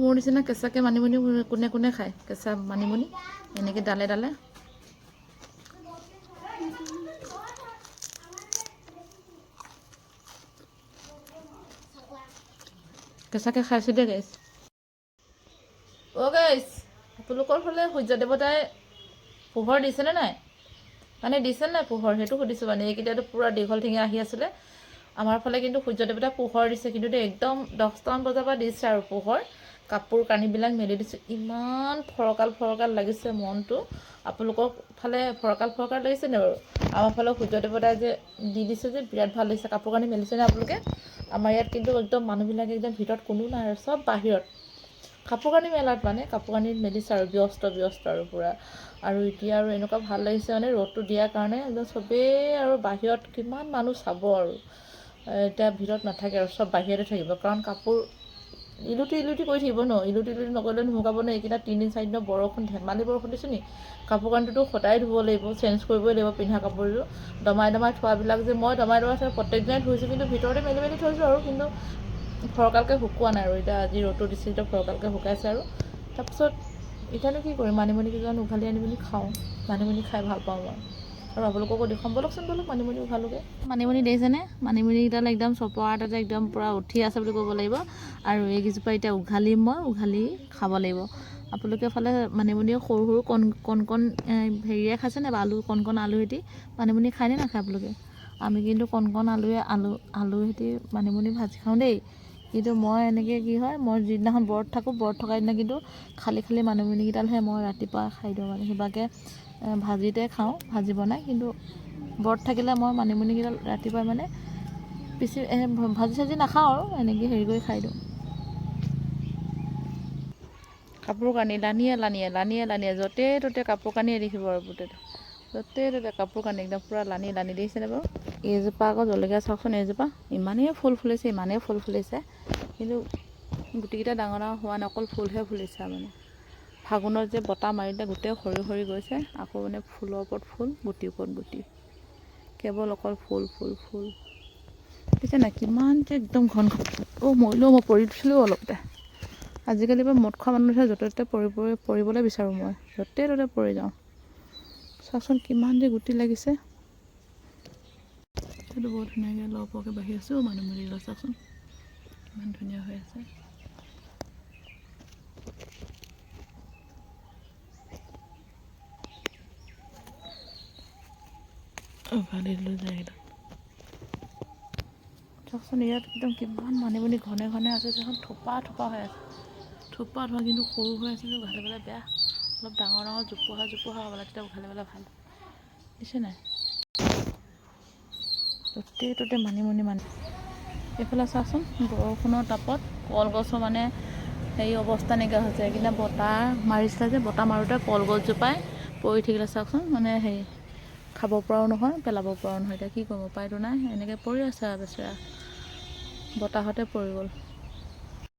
মোৰ নিচিনা কেঁচাকৈ মানিমুনি কোনে কোনে খায় কেঁচা মানিমুনি এনেকৈ ডালে ডালে কেঁচাকৈ খাইছোঁ দেই গাইছ গাইছ আপোনালোকৰ ফালে সূৰ্য দেৱতাই পোহৰ দিছেনে নাই মানে দিছে নাই পোহৰ সেইটো সুধিছোঁ মানে এইকেইটাতো পূৰা দীঘল ঠেঙীয়া আহি আছিলে আমাৰ ফালে কিন্তু সূৰ্য দেৱতাই পোহৰ দিছে কিন্তু দেই একদম 10টামান বজাৰ পৰা দিছে আৰু পোহৰ কাপোৰ কানিবিলাক মেলি দিছোঁ ইমান ফৰকাল লাগিছে মনটো আপোনালোকৰ ফালে ফৰকাল লাগিছে নে বাৰু আমাৰ ফালে সূৰ্য দেৱতাই যে দি দিছে যে বিৰাট ভাল লাগিছে কাপোৰ কানি মেলিছেনে আপোনালোকে আমাৰ ইয়াত কিন্তু একদম মানুহবিলাকে একদম ভিতৰত কোনো নাই আৰু চব বাহিৰত কাপোৰ কানি মেলাত মানে কাপোৰ কানি মেলিছে আৰু ব্যস্ত আৰু পূৰা আৰু এতিয়া আৰু এনেকুৱা ভাল লাগিছে মানে ৰ'দটো দিয়াৰ কাৰণে একদম চবেই আৰু বাহিৰত কিমান মানুহ চাব আৰু এতিয়া ভিতৰত নাথাকে আৰু চব বাহিৰতে থাকিব কাৰণ কাপোৰ ইলুটি কৰি থাকিব ন ইলুটি নকৰিলে নুশুকাব ন এইকেইটা 3 4 দিনৰ বৰষুণ ধেমালি বৰষুণ দিছোঁ নি কাপোৰ কানিটোতো সদায় ধুব লাগিব চেঞ্জ কৰিবই লাগিব পিন্ধা কাপোৰযোৰ দমাই থোৱাবিলাক যে মই দমাই প্ৰত্যেক দিনাই ধুইছোঁ কিন্তু ভিতৰতে মেলি থৈছোঁ আৰু কিন্তু ফৰকালকৈ শুকোৱা নাই আৰু এতিয়া আজি ৰ'দটো দিছে এতিয়া ফৰকালকৈ শুকাইছে আৰু তাৰপিছত এতিয়ানো কি কৰিম মানিমুনি কেইজন উঘালি আনি পিনি খাওঁ মানিমুনি খাই ভাল পাওঁ মই আৰু আপোনালোককো দেখুৱাম ব'লকচোন মানিমুনি উঘালোগৈ মানিমুনি দেখিছেনে মানিমুনিকেইডাল একদম চপৰা এটাতে একদম পূৰা উঠি আছে বুলি ক'ব লাগিব আৰু এইকেইজোপা এতিয়া উঘালিম মই উঘালি খাব লাগিব আপোনালোকে ফালে মানিমুনি সৰু কণ হেৰিয়ে খাইছেনে বা কণ আলু সৈতে মানিমুনি খায়নে নাখায় আপোনালোকে আমি কিন্তু কণ আলু সৈতে মানিমুনি ভাজি খাওঁ দেই কিন্তু মই এনেকৈ কি হয় মই যিদিনাখন ব্ৰত থাকোঁ ব্ৰত থকা দিনা কিন্তু খালী মানিমুনিকেইডালহে মই ৰাতিপুৱা খাই দিওঁ মানে কিবাকৈ ভাজিতে খাওঁ ভাজি বনাই কিন্তু ব্ৰত থাকিলে মই মানিমুনিকেইডাল ৰাতিপুৱা মানে পিচি ভাজি চাজি নাখাওঁ আৰু এনেকৈ হেৰি কৰি খাই দিওঁ কাপোৰ কানি লানিয়ে য'তে ত'তে কাপোৰ কানিয়ে দেখিব আৰু য'তে ত'তে কাপোৰ কানি একদম পূৰা লানি দেখিছেনে বাৰু এইজোপা আকৌ জলকীয়া চাওকচোন এইজোপা ইমানেই ফুল ফুলিছে কিন্তু গুটিকেইটা ডাঙৰ হোৱা নাই অকল ফুলহে ফুলিছে মানে ফাগুনত যে বতাহ মাৰিলে গোটেই সৰি গৈছে আকৌ মানে ফুলৰ ওপৰত ফুল গুটিৰ ওপৰত গুটি কেৱল অকল ফুল বুজিছে নাই কিমান যে একদম ঘন মৰিলেও মই পৰি দিছিলোঁ অলপতে আজিকালি বাৰু মদ খোৱা মানুহে য'তে ত'তে পৰিবলৈ বিচাৰোঁ মই য'তে ত'তে পৰি যাওঁ চাওকচোন কিমান যে গুটি লাগিছে সেইটো বহুত ধুনীয়াকৈ লহপহকৈ বাঢ়ি আছোঁ মানিমুনি গছ চাওকচোন কিমান ধুনীয়া হৈ আছে উঘালি দিলোঁ যায় চাওকচোন ইয়াত একদম কিমান মানিমুনি ঘনে আছে চাওকচোন থোপা হৈ আছে থোপা কিন্তু সৰু হৈ আছে যে উঘালিবলৈ বেয়া অলপ ডাঙৰ জোপোহা হ'ব লাগে তেতিয়া উঘালিবলৈ ভাল দিছে নাই য'তে ত'তে মানিমুনি এইফালে চাওকচোন বৰষুণৰ তাপত কলগছৰ মানে হেৰি অৱস্থা নাইকিয়া হৈছে এইকেইটা বতাহ মাৰিছিলে যে বতাহ মাৰোঁতে কলগছজোপাই পৰি থাকিলে চাওকচোন মানে হেৰি খাব পৰাও নহয় পেলাব পৰাও নহয় এতিয়া কি কৰিব উপায়তো নাই এনেকৈ পৰি আছে আৰু বেচেৰা বতাহতে পৰি গ'ল